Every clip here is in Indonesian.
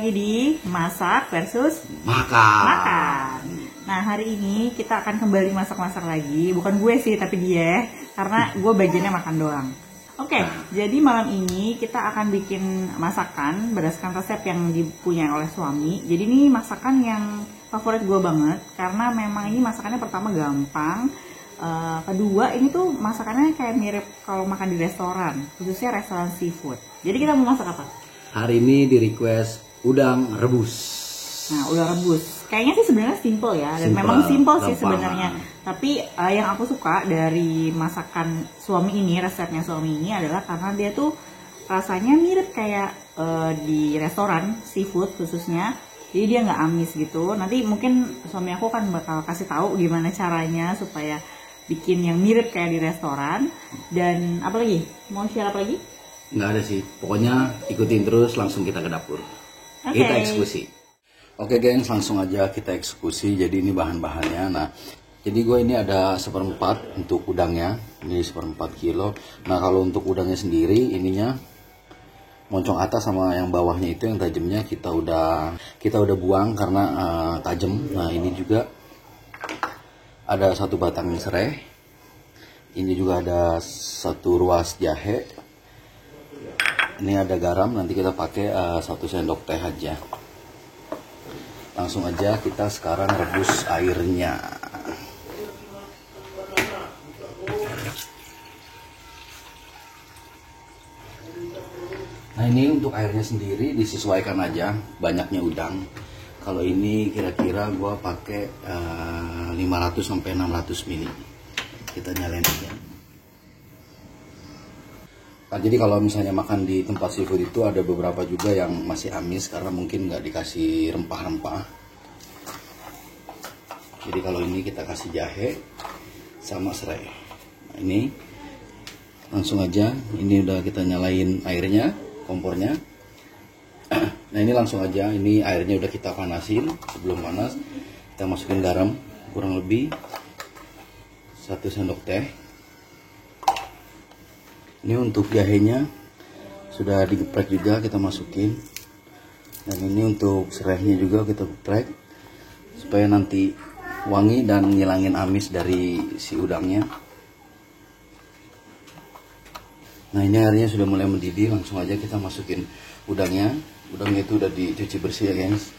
lagi di Masak versus Makan. Nah, hari ini kita akan kembali masak-masak lagi. Bukan gue sih, tapi dia. Karena gue bagiannya makan doang. Oke, jadi malam ini kita akan bikin masakan berdasarkan resep yang dipunyai oleh suami. Jadi ini masakan yang favorit gue banget. Karena memang ini masakannya pertama gampang. Kedua, ini tuh masakannya kayak mirip kalau makan di restoran. Khususnya restoran seafood. Jadi kita mau masak apa? Hari ini di request udang rebus. Nah, udang rebus. Kayaknya sih sebenarnya simple ya, dan memang simple sih sebenarnya. Tapi yang aku suka dari masakan suami ini, resepnya suami ini adalah karena dia tuh rasanya mirip kayak di restoran seafood khususnya. Jadi dia nggak amis gitu. Nanti mungkin suami aku kan bakal kasih tahu gimana caranya supaya bikin yang mirip kayak di restoran. Dan apa lagi? Mau share apa lagi? Nggak ada sih, pokoknya ikutin terus, langsung kita ke dapur. Kita eksekusi. Oke gengs, langsung aja kita eksekusi. Jadi ini bahan-bahannya. Nah, jadi gue ini ada 1/4 untuk udangnya. Ini 1/4 kilo. Nah, kalau untuk udangnya sendiri, ininya moncong atas sama yang bawahnya itu yang tajamnya kita udah buang karena tajam. Nah, ini juga ada 1 batang serai. Ini juga ada 1 ruas jahe. Ini ada garam, nanti kita pakai 1 sendok teh aja. Langsung aja kita sekarang rebus airnya. Nah, ini untuk airnya sendiri disesuaikan aja banyaknya udang. Kalau ini kira-kira gua pakai 500 sampai 600 ml. Kita nyalain aja. Nah, jadi kalau misalnya makan di tempat seafood itu ada beberapa juga yang masih amis karena mungkin nggak dikasih rempah-rempah. Jadi kalau ini kita kasih jahe sama serai. Nah, ini langsung aja, ini udah kita nyalain airnya, kompornya. Nah, ini langsung aja, ini airnya udah kita panasin. Sebelum panas kita masukin garam kurang lebih 1 sendok teh. Ini untuk jahenya sudah digeprek juga, kita masukin. Dan ini untuk serainya juga kita geprek supaya nanti wangi dan ngilangin amis dari si udangnya. Nah, ini airnya sudah mulai mendidih, langsung aja kita masukin udangnya. Udangnya itu udah dicuci bersih ya guys.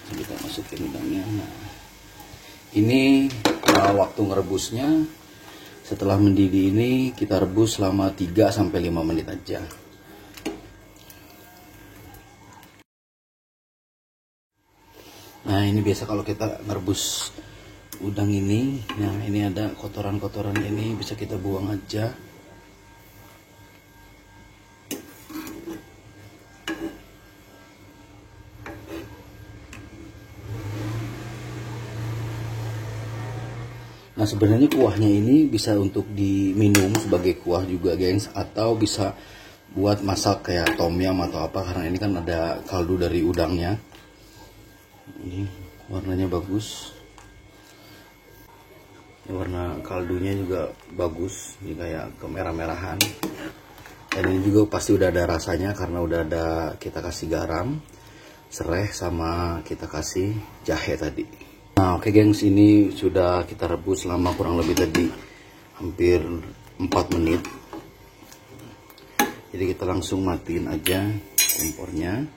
Kita masukin udangnya. Nah, ini waktu ngerebusnya setelah mendidih ini kita rebus selama 3 sampai 5 menit aja. Nah, ini biasa kalau kita ngerebus udang ini, nah ini ada kotoran-kotoran ini bisa kita buang aja. Nah, sebenarnya kuahnya ini bisa untuk diminum sebagai kuah juga gengs, atau bisa buat masak kayak tom yum atau apa, karena ini kan ada kaldu dari udangnya. Ini warnanya bagus, ini warna kaldunya juga bagus, ini kayak kemerah-merahan. Dan ini juga pasti udah ada rasanya karena udah ada kita kasih garam, serai, sama kita kasih jahe tadi. Nah, oke gengs, ini sudah kita rebus selama kurang lebih tadi hampir 4 menit. Jadi kita langsung matiin aja kompornya.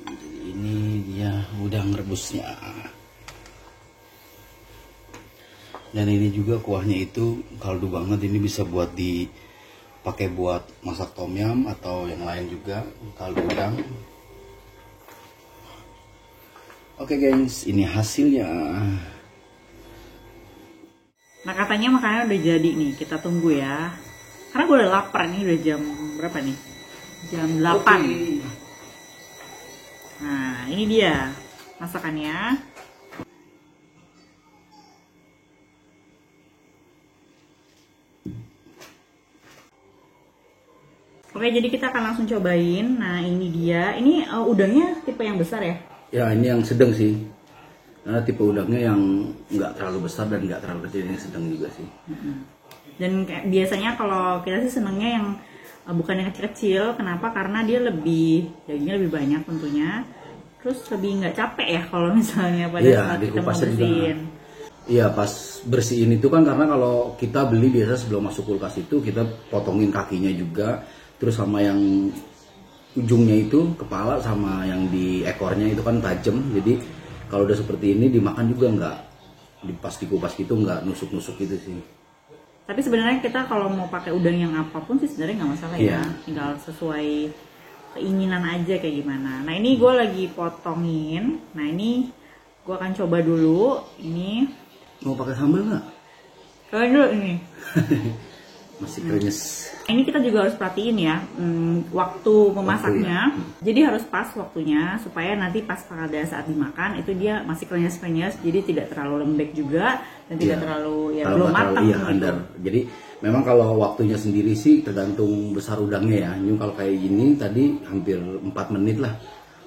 Jadi ini dia udang rebusnya. Dan ini juga kuahnya itu kaldu banget, ini bisa buat dipakai buat masak tom yum atau yang lain juga, kaldu udang. Oke gengs, ini hasilnya. Nah, katanya makanannya udah jadi nih, kita tunggu ya. Karena gue udah lapar nih, udah jam berapa nih? Jam 8. Nah, ini dia masakannya. Oke, jadi kita akan langsung cobain. Nah, ini dia. Ini udangnya tipe yang besar ya? Ya, ini yang sedang sih. Karena tipe udangnya yang nggak terlalu besar dan nggak terlalu kecil, yang sedang juga sih. Dan kayak biasanya kalau kita sih senangnya yang bukan yang kecil-kecil. Kenapa? Karena dia dagingnya lebih banyak tentunya. Terus lebih nggak capek ya kalau misalnya pada saat kita mau bersihin. Iya, pas bersihin itu kan karena kalau kita beli biasa sebelum masuk kulkas itu kita potongin kakinya juga. Terus sama yang ujungnya itu, kepala sama yang di ekornya itu kan tajam. Jadi kalau udah seperti ini dimakan juga nggak, pas dikupas gitu nggak nusuk-nusuk gitu sih. Tapi sebenarnya kita kalau mau pakai udang yang apapun sih sebenarnya nggak masalah ya. Tinggal sesuai keinginan aja kayak gimana. Nah ini gue lagi potongin. Nah ini gue akan coba dulu. Ini mau pakai sambal nggak? Cobain dulu ini. Masih krenyes. Ini kita juga harus perhatiin ya waktu memasaknya. Jadi harus pas waktunya supaya nanti pas pada saat dimakan itu dia masih krenyes-krenyes. Jadi tidak terlalu lembek juga dan tidak terlalu belum matang. Iya, handar. Jadi memang kalau waktunya sendiri sih tergantung besar udangnya ya. Ini kalau kayak gini tadi hampir 4 menit lah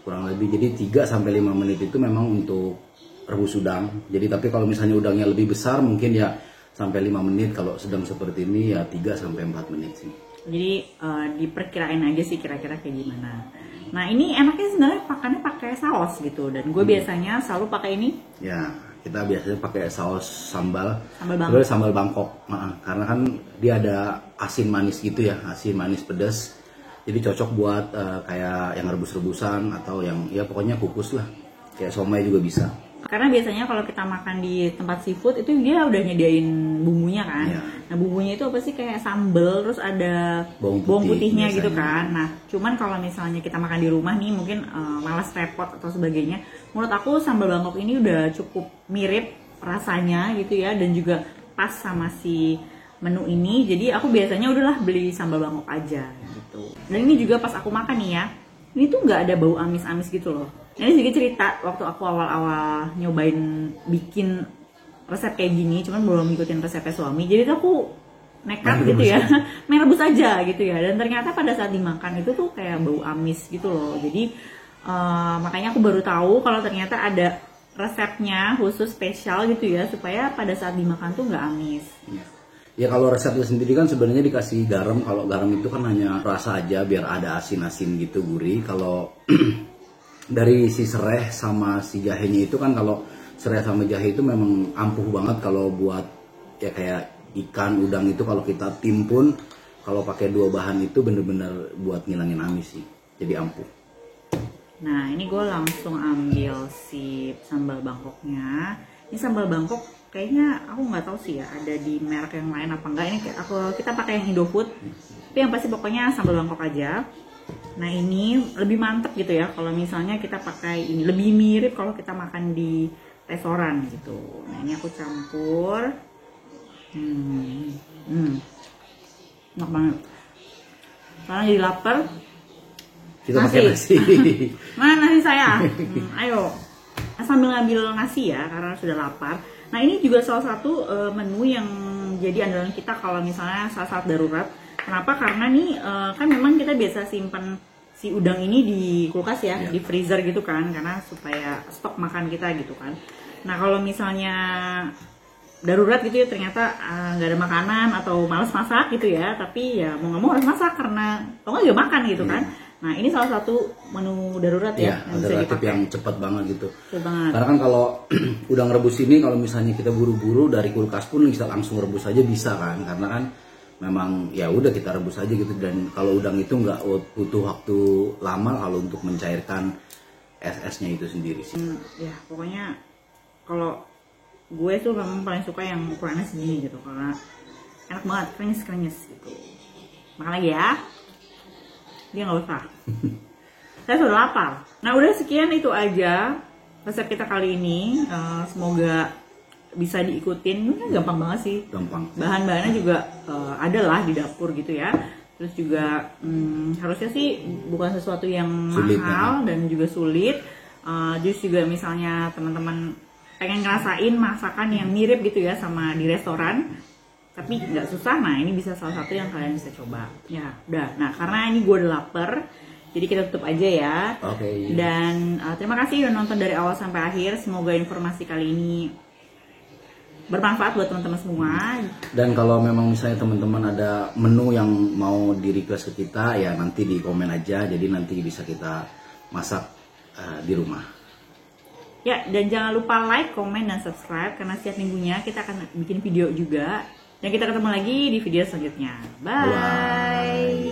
kurang lebih. Jadi 3 sampai 5 menit itu memang untuk rebus udang. Jadi tapi kalau misalnya udangnya lebih besar mungkin ya sampai 5 menit, kalau sedang seperti ini ya 3 sampai 4 menit sih. Jadi diperkirain aja sih kira-kira kayak gimana. Nah ini enaknya sebenarnya makannya pakai saus gitu, dan gue biasanya selalu pakai ini. Ya, kita biasanya pakai saus sambal Bangkok. Terus sambal Bangkok. Karena kan dia ada asin manis gitu ya, asin manis pedas. Jadi cocok buat kayak yang rebus-rebusan atau yang ya pokoknya kukus lah. Kayak somai juga bisa. Karena biasanya kalau kita makan di tempat seafood itu dia udah nyediain bumbunya kan. Nah bumbunya itu apa sih, kayak sambal terus ada bawang putihnya biasanya gitu kan. Nah cuman kalau misalnya kita makan di rumah nih mungkin malas repot atau sebagainya. Menurut aku sambal Bangkok ini udah cukup mirip rasanya gitu ya, dan juga pas sama si menu ini. Jadi aku biasanya udahlah beli sambal Bangkok aja gitu. Dan ini juga pas aku makan nih ya, ini tuh nggak ada bau amis-amis gitu loh. Ini sedikit cerita, waktu aku awal-awal nyobain bikin resep kayak gini, cuman belum ngikutin resepnya suami, jadi tuh aku nekat gitu ya, main rebus aja gitu ya, dan ternyata pada saat dimakan itu tuh kayak bau amis gitu loh. Jadi makanya aku baru tahu kalau ternyata ada resepnya khusus spesial gitu ya, supaya pada saat dimakan tuh nggak amis. Ya kalau resepnya sendiri kan sebenarnya dikasih garam. Kalau garam itu kan hanya rasa aja biar ada asin-asin gitu, gurih. Kalau dari si serai sama si jahenya itu kan, kalau serai sama jahe itu memang ampuh banget kalau buat ya kayak ikan, udang itu kalau kita timpun, kalau pakai 2 bahan itu bener-bener buat ngilangin amis sih, jadi ampuh. Nah ini gue langsung ambil si sambal Bangkoknya. Ini sambal Bangkok kayaknya aku nggak tahu sih ya ada di merek yang lain apa enggak. Ini kita pakai yang Indofood, tapi yang pasti pokoknya sambal Bangkok aja. Nah ini lebih mantep gitu ya kalau misalnya kita pakai ini, lebih mirip kalau kita makan di restoran gitu. Nah ini aku campur. Enak banget. Sekarang jadi lapar. Kita pakai nasi. Mana nasi saya? Ayo sambil ngambil nasi ya karena sudah lapar. Nah ini juga salah satu menu yang jadi andalan kita kalau misalnya saat-saat darurat. Kenapa? Karena nih kan memang kita biasa simpan si udang ini di kulkas ya, di freezer gitu kan, karena supaya stok makan kita gitu kan. Nah kalau misalnya darurat gitu ya, ternyata nggak ada makanan atau malas masak gitu ya, tapi ya mau nggak mau harus masak karena kalau nggak juga makan gitu kan. Nah ini salah satu menu darurat ya, yang bisa dipakai. Yang cepat banget gitu. Cepat banget. Karena kan kalau udang rebus ini kalau misalnya kita buru-buru dari kulkas pun bisa langsung rebus aja bisa kan, karena kan memang ya udah kita rebus aja gitu. Dan kalau udang itu nggak butuh waktu lama kalau untuk mencairkan es-esnya itu sendiri sih. Ya pokoknya kalau gue tuh memang paling suka yang ukurannya segini gitu, karena enak banget, krenyes gitu. Makan lagi ya. Dia nggak usah. Saya sudah lapar. Nah udah sekian itu aja resep kita kali ini. Semoga bisa diikutin. Gampang banget sih. Gampang. Bahan-bahannya juga ada lah di dapur gitu ya. Terus juga harusnya sih bukan sesuatu yang sulit, mahal dan juga sulit. Terus juga misalnya teman-teman pengen ngerasain masakan yang mirip gitu ya sama di restoran, tapi nggak susah. Nah ini bisa salah satu yang kalian bisa coba ya. Udah, nah karena ini gue udah lapar, jadi kita tutup aja ya. Oke. Dan terima kasih udah nonton dari awal sampai akhir. Semoga informasi kali ini bermanfaat buat teman-teman semua. Dan kalau memang misalnya teman-teman ada menu yang mau di request ke kita, ya nanti di komen aja, jadi nanti bisa kita masak di rumah. Ya, dan jangan lupa like, komen, dan subscribe, karena setiap minggunya kita akan bikin video juga. Dan kita ketemu lagi di video selanjutnya. Bye.